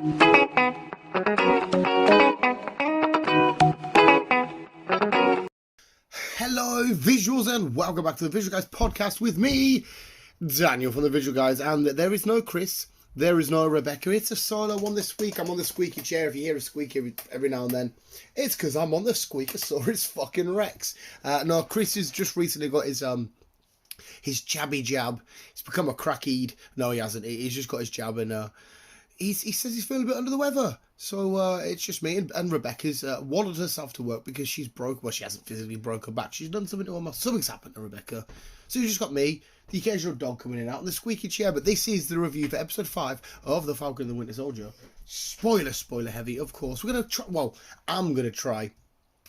Hello, visuals, and welcome back to the Visual Guyz podcast with me, Daniel from the Visual Guyz. And there is no Chris, there is no Rebecca. It's a solo one this week. I'm on the squeaky chair. If you hear a squeak every now and then, it's because I'm on the Squeakosaurus fucking Rex. No, Chris has just recently got his jabby jab. He's become a crackhead. No, he hasn't. He's just got his jab, and he says he's feeling a bit under the weather. So it's just me and Rebecca's waddled herself to work because she's broke. Well, she hasn't physically broke her back. She's done something to her mouth. Something's happened to Rebecca. So you just got me, the occasional dog coming in and out, and the squeaky chair. But this is the review for episode 5 of The Falcon and the Winter Soldier. Spoiler heavy, of course. We're going to try, well, I'm going to try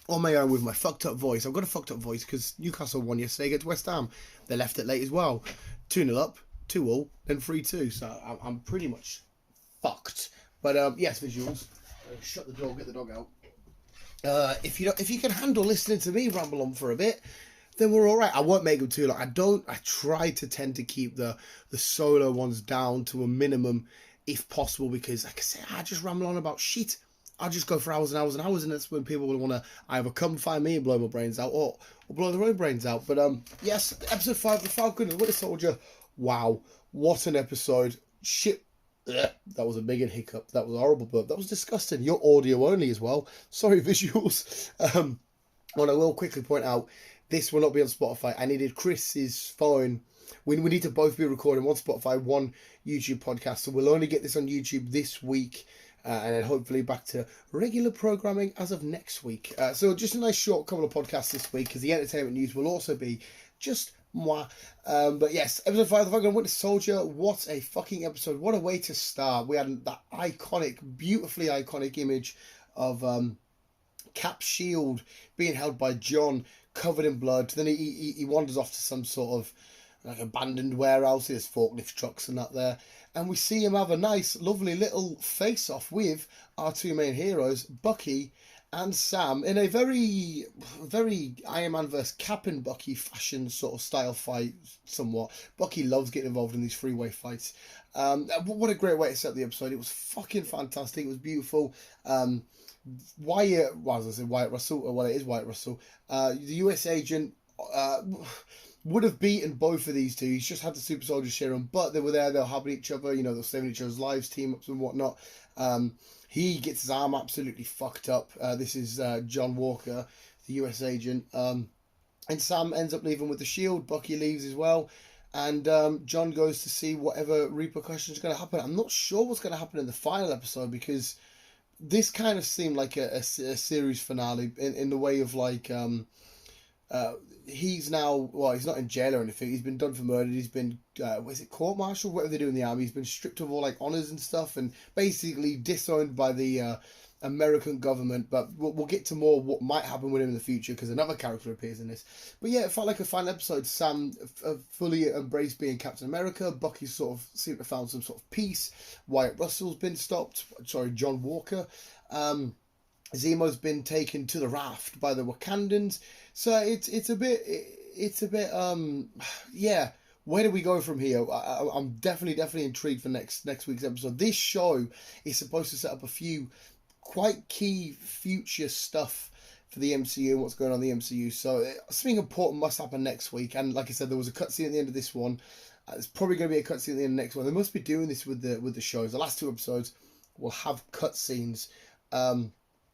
on my own with my fucked up voice. I've got a fucked up voice because Newcastle won yesterday against West Ham. They left it late as well. 2-0 up, 2-2, then 3-2. So I'm pretty much fucked. But yes, visuals. Shut the door, get the dog out. If you can handle listening to me ramble on for a bit, then we're all right. I won't make them too long. I try to tend to keep the solo ones down to a minimum if possible, because like I say, I just ramble on about shit. I'll just go for hours and hours and hours, and that's when people will want to either come find me and blow my brains out, or blow their own brains out. But yes, episode 5 of The Falcon and the Winter Soldier. Wow, what an episode. Shit. That was a big hiccup. That was a horrible burp. That was disgusting. You're audio only as well. Sorry, visuals. Well, I will quickly point out, this will not be on Spotify. I needed Chris's phone. We need to both be recording one Spotify, one YouTube podcast. So we'll only get this on YouTube this week. And then hopefully back to regular programming as of next week. So just a nice short couple of podcasts this week, because the entertainment news will also be just moi. But yes, episode 5 of The Falcon and Winter Soldier. What a fucking episode. What a way to start. We had that iconic, beautifully iconic image of Cap's shield being held by John, covered in blood. Then he wanders off to some sort of like abandoned warehouse. There's forklift trucks and that there. And we see him have a nice, lovely little face-off with our two main heroes, Bucky and Sam, in a very, very Iron Man vs. Cap and Bucky fashion sort of style fight, somewhat. Bucky loves getting involved in these freeway fights. What a great way to set the episode. It was fucking fantastic. It was beautiful. Wyatt Russell, well, it is Wyatt Russell, the US agent, would have beaten both of these two. He's just had the super soldier serum, but they were there, they were helping each other, they were saving each other's lives, team-ups and whatnot. He gets his arm absolutely fucked up. This is John Walker, the US agent. And Sam ends up leaving with the shield. Bucky leaves as well. And John goes to see whatever repercussions are going to happen. I'm not sure what's going to happen in the final episode, because this kind of seemed like a series finale in the way of like... he's now, well, he's not in jail or anything. He's been done for murder. He's been, court-martialed? Whatever they do in the army. He's been stripped of all, like, honours and stuff, and basically disowned by the American government. But we'll get to more what might happen with him in the future, because another character appears in this. But yeah, it felt like a final episode. Sam fully embraced being Captain America. Bucky sort of seemed to have found some sort of peace. Wyatt Russell's been stopped. Sorry, John Walker. Zemo's been taken to the raft by the Wakandans. So it's a bit yeah. Where do we go from here? I'm definitely intrigued for next week's episode. This show is supposed to set up a few quite key future stuff for the MCU and what's going on in the MCU. So something important must happen next week. And like I said, there was a cutscene at the end of this one. There's probably going to be a cutscene at the end of the next one. They must be doing this with the shows. The last 2 episodes will have cutscenes.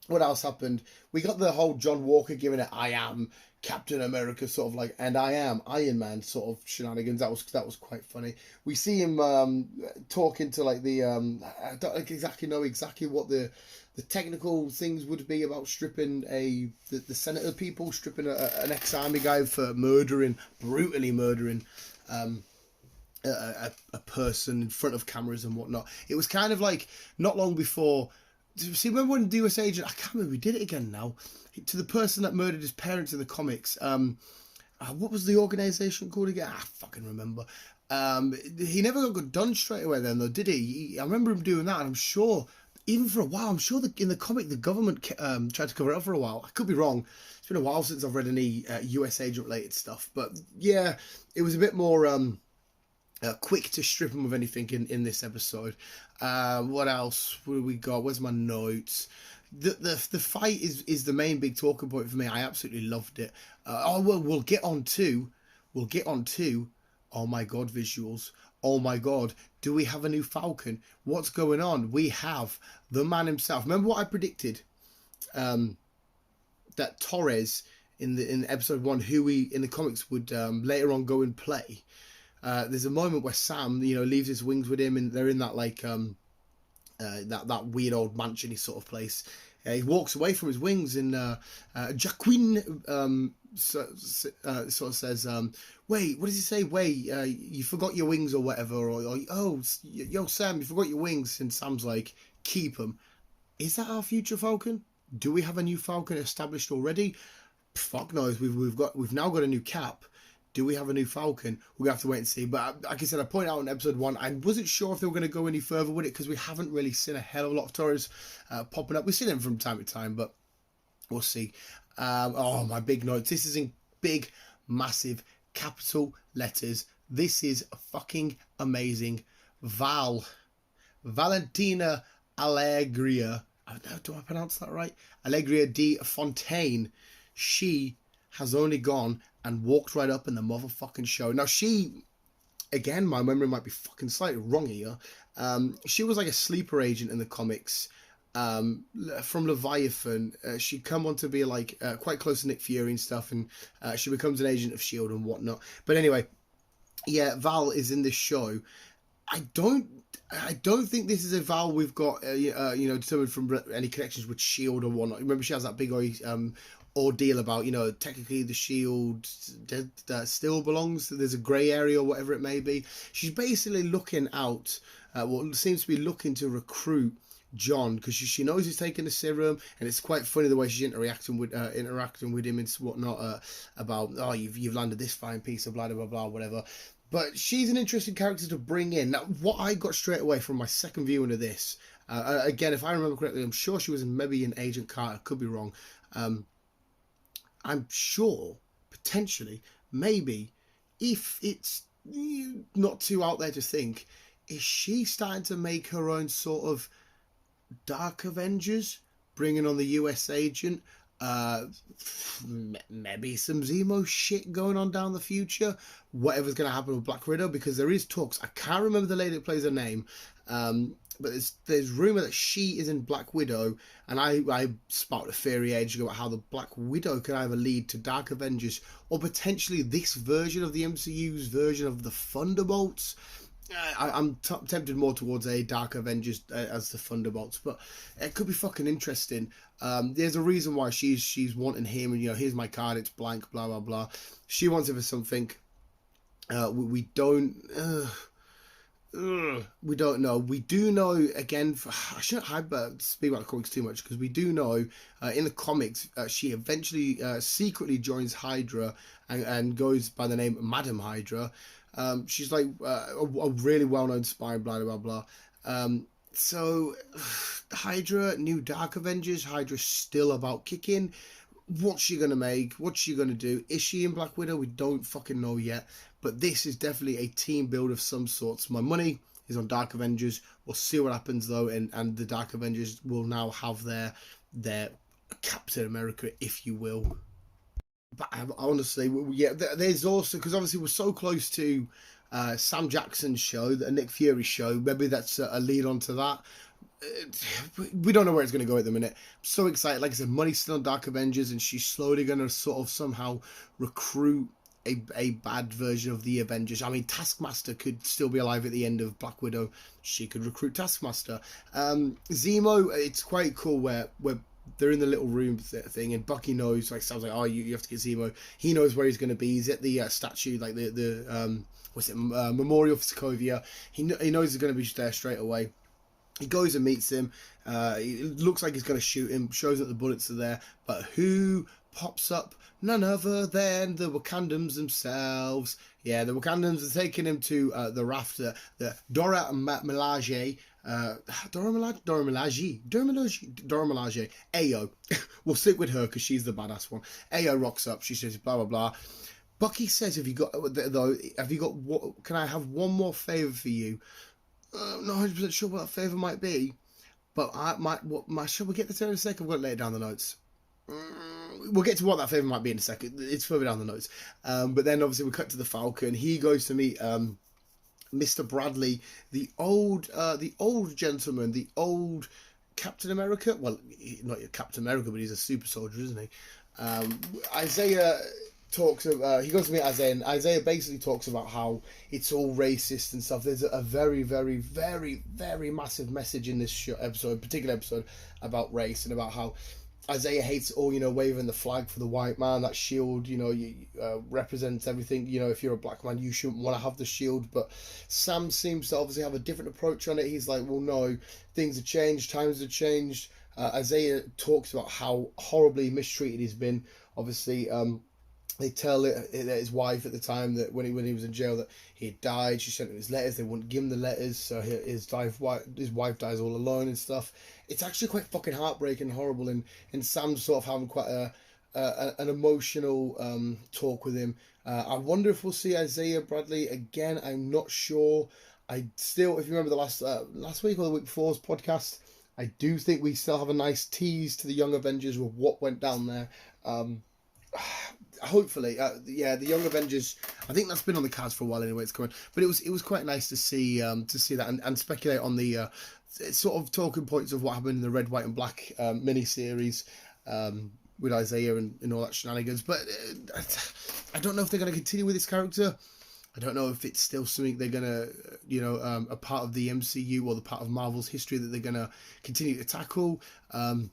What else happened? We got the whole John Walker giving it "I am Captain America" sort of like, and I am Iron Man sort of shenanigans. That was quite funny. We see him talking to like the I don't exactly know what the technical things would be about stripping the senator people, stripping an ex-army guy for brutally murdering a person in front of cameras and whatnot. It was kind of like not long before. See, remember when the US agent, I can't remember, we did it again now, to the person that murdered his parents in the comics, what was the organisation called again? I fucking remember. He never got done straight away then though, did he? I remember him doing that, and I'm sure, even for a while, I'm sure that in the comic the government tried to cover it up for a while. I could be wrong. It's been a while since I've read any US agent related stuff, but yeah, it was a bit more quick to strip him of anything in this episode. What else? What do we got? Where's my notes? The fight is the main big talking point for me. I absolutely loved it. We'll get on to. Oh my god, visuals. Oh my god, do we have a new Falcon? What's going on? We have the man himself. Remember what I predicted? That Torres in episode 1, who we in the comics would later on go and play. There's a moment where Sam, leaves his wings with him, and they're in that that weird old mansion-y sort of place. He walks away from his wings, and Jacqueline sort of says, "Wait, what does he say? Wait, you forgot your wings or whatever?" Or "Oh, yo, Sam, you forgot your wings." And Sam's like, "Keep them." Is that our future Falcon? Do we have a new Falcon established already? Fuck knows. We've now got a new Cap. Do we have a new Falcon? We're going to have to wait and see. But like I said, I pointed out in episode 1, I wasn't sure if they were going to go any further with it because we haven't really seen a hell of a lot of Torres popping up. We've seen them from time to time, but we'll see. Oh, my big notes. This is in big, massive, capital letters. This is fucking amazing. Valentina Allegria. Do I pronounce that right? Allegria de Fontaine. She has only gone and walked right up in the motherfucking show. Now she, again, my memory might be fucking slightly wrong here. She was like a sleeper agent in the comics from Leviathan. She'd come on to be like quite close to Nick Fury and stuff, and she becomes an agent of S.H.I.E.L.D. and whatnot. But anyway, yeah, Val is in this show. I don't think this is a Val we've got, determined from any connections with S.H.I.E.L.D. or whatnot. Remember, she has that big ordeal about, technically the S.H.I.E.L.D. Still belongs. There's a grey area or whatever it may be. She's basically looking out, seems to be looking to recruit John, because she knows he's taking the serum, and it's quite funny the way she's interacting with him and whatnot, about, oh, you've landed this fine piece of blah blah blah whatever. But she's an interesting character to bring in. Now, what I got straight away from my second viewing of this, again, if I remember correctly, I'm sure she was maybe in Agent Carter, could be wrong. I'm sure, potentially, maybe, if it's not too out there to think, is she starting to make her own sort of Dark Avengers, bringing on the US agent? Maybe some Zemo shit going on down the future. Whatever's going to happen with Black Widow, because there is talks. I can't remember the lady that plays her name, but there's rumor that she is in Black Widow, and I sparked a theory ages ago about how the Black Widow could either lead to Dark Avengers or potentially this version of the MCU's version of the Thunderbolts. I'm tempted more towards a Dark Avengers as the Thunderbolts, but it could be fucking interesting. There's a reason why she's wanting him, and here's my card, it's blank, blah blah blah. She wants it for something. We don't know. We do know, again, I shouldn't speak about the comics too much, because we do know in the comics she eventually secretly joins Hydra and goes by the name Madam Hydra. She's like a really well-known spy, blah blah blah. So Hydra, new Dark Avengers. Hydra's still about kicking. What's she gonna make? What's she gonna do? Is she in Black Widow? We don't fucking know yet. But this is definitely a team build of some sort. So my money is on Dark Avengers. We'll see what happens though, and the Dark Avengers will now have their Captain America, if you will. But honestly, yeah, there's also, because obviously we're so close to Sam Jackson's show, the Nick Fury show. Maybe that's a lead on to that. We don't know where it's going to go at the minute. I'm so excited. Like I said, money's still on Dark Avengers, and she's slowly going to sort of somehow recruit a bad version of the Avengers. I mean, Taskmaster could still be alive at the end of Black Widow. She could recruit Taskmaster. Zemo, it's quite cool where they're in the little room thing, and Bucky knows, like, sounds like, oh, you have to get Zemo. He knows where he's going to be. He's at the statue, like the Memorial for Sokovia. He knows he's going to be there straight away. He goes and meets him. It looks like he's going to shoot him. Shows that the bullets are there. But who pops up? None other than the Wakandans themselves. Yeah, the Wakandans are taking him to the rafter. The Dora Milaje. Dora Milaje. Ayo. We'll stick with her because she's the badass one. Ayo rocks up. She says blah blah blah. Bucky says, "Have you got though? Have you got what? Can I have one more favor for you?" I'm not 100% sure what that favor might be, but shall we get the turn in a second? We'll lay it down the notes. We'll get to what that favor might be in a second. It's further down the notes. But then obviously we cut to the Falcon. He goes to meet Mr. Bradley, the old gentleman, the old Captain America. Well, not your Captain America, but he's a super soldier, isn't he? Isaiah talks about, he goes to meet Isaiah, and Isaiah basically talks about how it's all racist and stuff. There's a very, very, very, very massive message in this particular episode about race, and about how Isaiah hates all, waving the flag for the white man. That shield, represents everything. If you're a black man, you shouldn't want to have the shield. But Sam seems to obviously have a different approach on it. He's like, well, no, things have changed, times have changed. Isaiah talks about how horribly mistreated he's been. Obviously, they tell his wife at the time that when he was in jail that he had died. She sent him his letters. They wouldn't give him the letters, so his wife dies all alone and stuff. It's actually quite fucking heartbreaking and horrible. And Sam's sort of having quite an emotional talk with him. I wonder if we'll see Isaiah Bradley again. I'm not sure. I still, if you remember the last week or the week before's podcast, I do think we still have a nice tease to the Young Avengers with what went down there. Hopefully, the Young Avengers. I think that's been on the cards for a while anyway. It's coming, but it was quite nice to see that and speculate on the sort of talking points of what happened in the Red, White, and Black mini-series with Isaiah and all that shenanigans. But I don't know if they're going to continue with this character. I don't know if it's still something they're going to, a part of the MCU or the part of Marvel's history that they're going to continue to tackle. I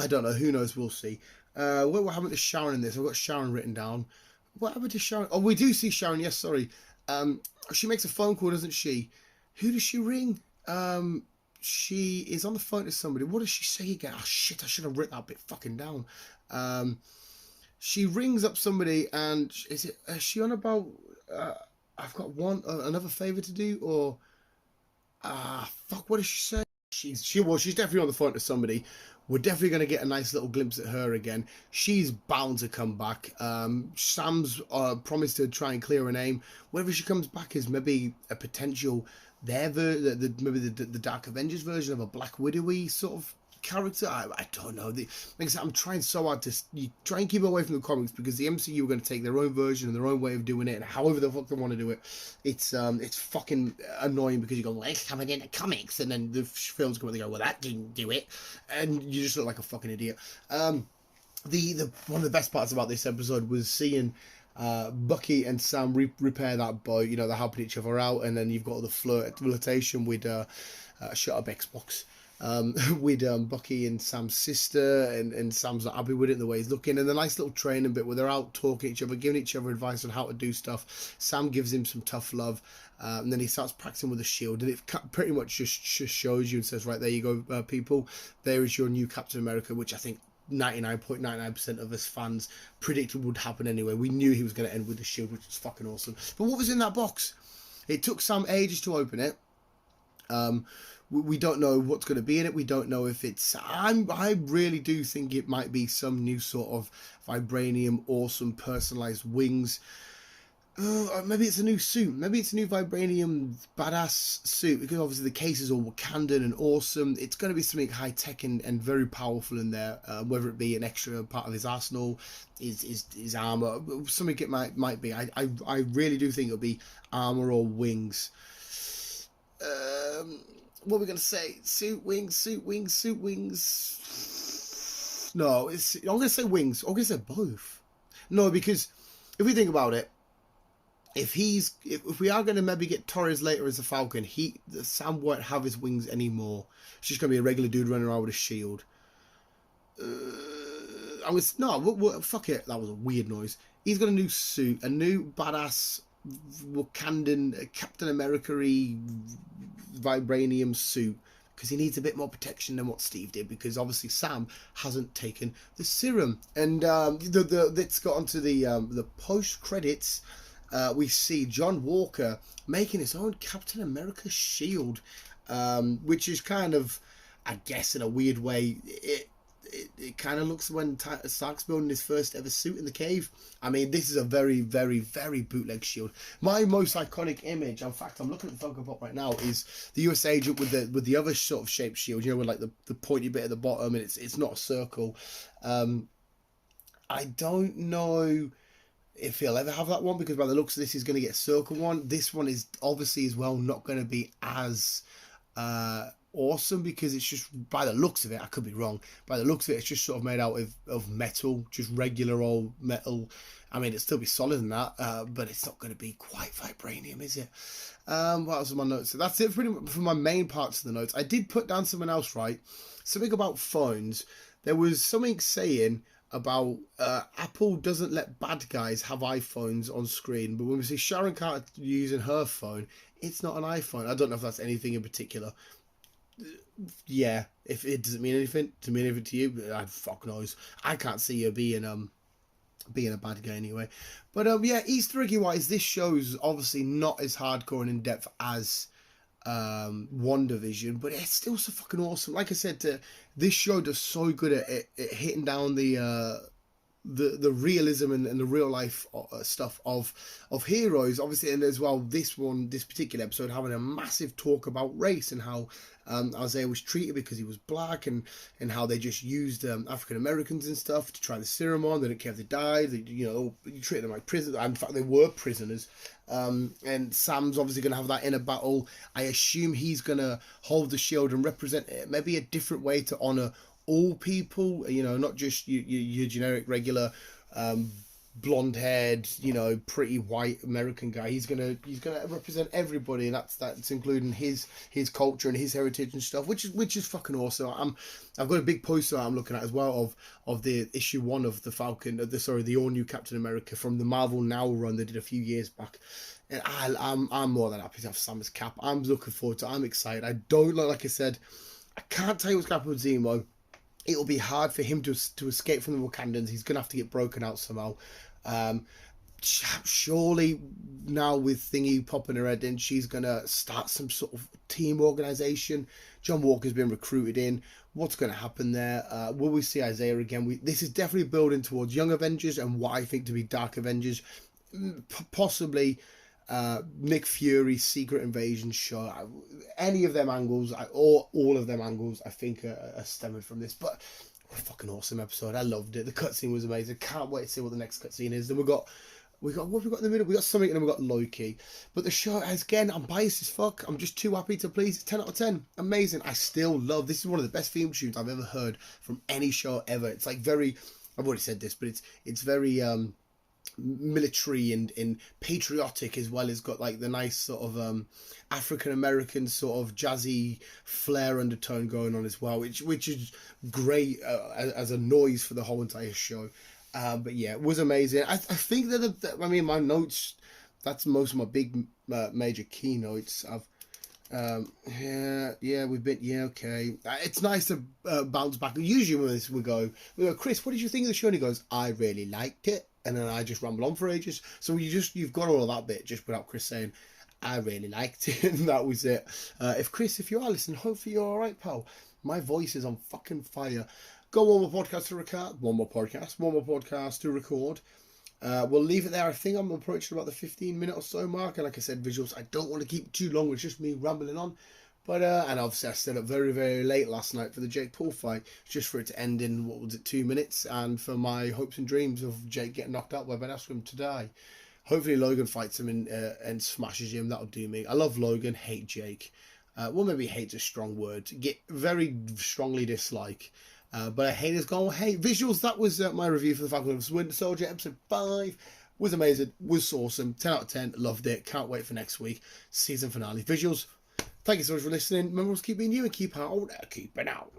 don't know. Who knows? We'll see. What happened to Sharon in this? I've got Sharon written down. What happened to Sharon? Oh, we do see Sharon. Yes, sorry. She makes a phone call, doesn't she? Who does she ring? She is on the phone to somebody. What does she say again? Oh, shit, I should have written that bit fucking down. She rings up somebody, and is she on about... I've got another favour to do, or... fuck, what does she say? She's definitely on the phone to somebody. We're definitely going to get a nice little glimpse at her again. She's bound to come back. Sam's promised to try and clear her name. Whether she comes back is maybe a potential... maybe the Dark Avengers version of a Black Widow-y sort of character. I don't know. Like I said, I'm trying so hard to try and keep away from the comics, because the MCU are going to take their own version and their own way of doing it, and however the fuck they want to do it. It's fucking annoying, because you go, well, it's coming in the comics, and then the films come and they go, well, that didn't do it, and you just look like a fucking idiot. One of the best parts about this episode was seeing Bucky and Sam repair that boat. They're helping each other out, and then you've got all the flirtation with shut up Xbox. With Bucky and Sam's sister, and Sam's not happy with it, the way he's looking, and the nice little training bit where they're out talking to each other, giving each other advice on how to do stuff. Sam gives him some tough love, and then he starts practicing with a shield, and it pretty much just shows you and says, right, there you go, people, there is your new Captain America, which I think 99.99% of us fans predicted would happen anyway. We knew he was going to end with the shield, which was fucking awesome. But what was in that box? It took Sam ages to open it. We don't know what's going to be in it. We don't know if it's... I really do think it might be some new sort of vibranium, awesome, personalized wings. Maybe it's a new suit. Maybe it's a new vibranium badass suit, because obviously the case is all Wakandan and awesome. It's going to be something high-tech and very powerful in there, whether it be an extra part of his arsenal, his armor, something it might be. I really do think it'll be armor or wings. What are we going to say? Suit, wings. No, I'm going to say wings. I'm going to say both. No, because if we think about it, if we are going to maybe get Torres later as a Falcon, Sam won't have his wings anymore. It's just going to be a regular dude running around with a shield. Fuck it. That was a weird noise. He's got a new suit, a new badass Wakandan Captain America-y vibranium suit, because he needs a bit more protection than what Steve did, because obviously Sam hasn't taken the serum. And let's go on to the post credits. We see John Walker making his own Captain America shield, which is kind of, I guess in a weird way, it kind of looks when Stark's building his first ever suit in the cave. I mean, this is a very, very, very bootleg shield. My most iconic image, in fact, I'm looking at the Falcon pop right now, is the US agent with the other sort of shaped shield, you know, with like the pointy bit at the bottom, and it's not a circle. I don't know if he'll ever have that one, because by the looks of this, he's going to get a circle one. This one is obviously as well not going to be as awesome, because it's just, by the looks of it, I could be wrong, by the looks of it, it's just sort of made out of metal, just regular old metal. I mean, it'd still be solid than that, but it's not going to be quite vibranium, is it? What else are my notes? So that's it pretty much for my main parts of the notes. I did put down something else, right? Something about phones. There was something saying about Apple doesn't let bad guys have iPhones on screen, but when we see Sharon Carter using her phone, it's not an iPhone. I don't know if that's anything in particular. Yeah, if it doesn't mean anything to you, I fuck knows. I can't see you being a bad guy anyway. But yeah, Easter eggy wise, this show's obviously not as hardcore and in depth as WandaVision, but it's still so fucking awesome. Like I said, this show does so good at hitting down the realism and the real life stuff of heroes, obviously, and as well this particular episode having a massive talk about race and how Isaiah was treated because he was black, and how they just used African Americans and stuff to try the serum on. They didn't care if they died. You treated them like prisoners. In fact, they were prisoners. And Sam's obviously going to have that inner battle. I assume he's going to hold the shield and represent it maybe a different way to honour all people, not just your generic regular blonde-haired, pretty white American guy. He's gonna represent everybody, and that's including his culture and his heritage and stuff, which is fucking awesome. I've got a big poster I'm looking at as well of the issue 1 of the Falcon, the all new Captain America from the Marvel Now run they did a few years back. And I'm more than happy to have Sam as Cap. I'm looking forward to it. I'm excited. I don't like I said, I can't tell you what's going to happen with Zemo. It'll be hard for him to escape from the Wakandans. He's going to have to get broken out somehow. Surely now with Thingy popping her head in, she's going to start some sort of team organisation. John Walker's been recruited in. What's going to happen there? Will we see Isaiah again? This is definitely building towards Young Avengers and what I think to be Dark Avengers. Possibly Nick Fury's Secret Invasion show. Any of them angles, or all of them angles, I think are stemming from this. But a fucking awesome episode. I loved it. The cutscene was amazing. Can't wait to see what the next cutscene is. Then we got what have we got in the middle? We got something, and then we got Loki. But the show, again, I'm biased as fuck. I'm just too happy to please. It's 10 out of 10. Amazing. I still love. This is one of the best theme tunes I've ever heard from any show ever. It's like very. I've already said this, but it's very military and patriotic, as well as got like the nice sort of African American sort of jazzy flair undertone going on as well, which is great as a noise for the whole entire show. But yeah, it was amazing. I think that my notes, that's most of my big major keynotes. We've been okay. It's nice to bounce back. Usually when we go, Chris, what did you think of the show? And he goes, I really liked it. And then I just ramble on for ages. So you've got all of that bit just without Chris saying, I really liked it. And that was it. If you are listening, hopefully you're all right, pal. My voice is on fucking fire. Got one more podcast to record. One more podcast to record. We'll leave it there. I think I'm approaching about the 15-minute or so mark. And like I said, visuals, I don't want to keep it too long. It's just me rambling on. But, and obviously I stayed up very, very late last night for the Jake Paul fight, just for it to end in, 2 minutes, and for my hopes and dreams of Jake getting knocked out by Ben Askren to die. Hopefully Logan fights him and smashes him. That'll do me. I love Logan, hate Jake. Well, maybe hate's a strong word. Get very strongly dislike. But haters gonna hate. Visuals, that was my review for the Falcon and Winter Soldier, episode 5. Was amazing, was awesome, 10 out of 10, loved it. Can't wait for next week, season finale. Visuals, thank you so much for listening. Remember to keep being you and keep out, keeping out.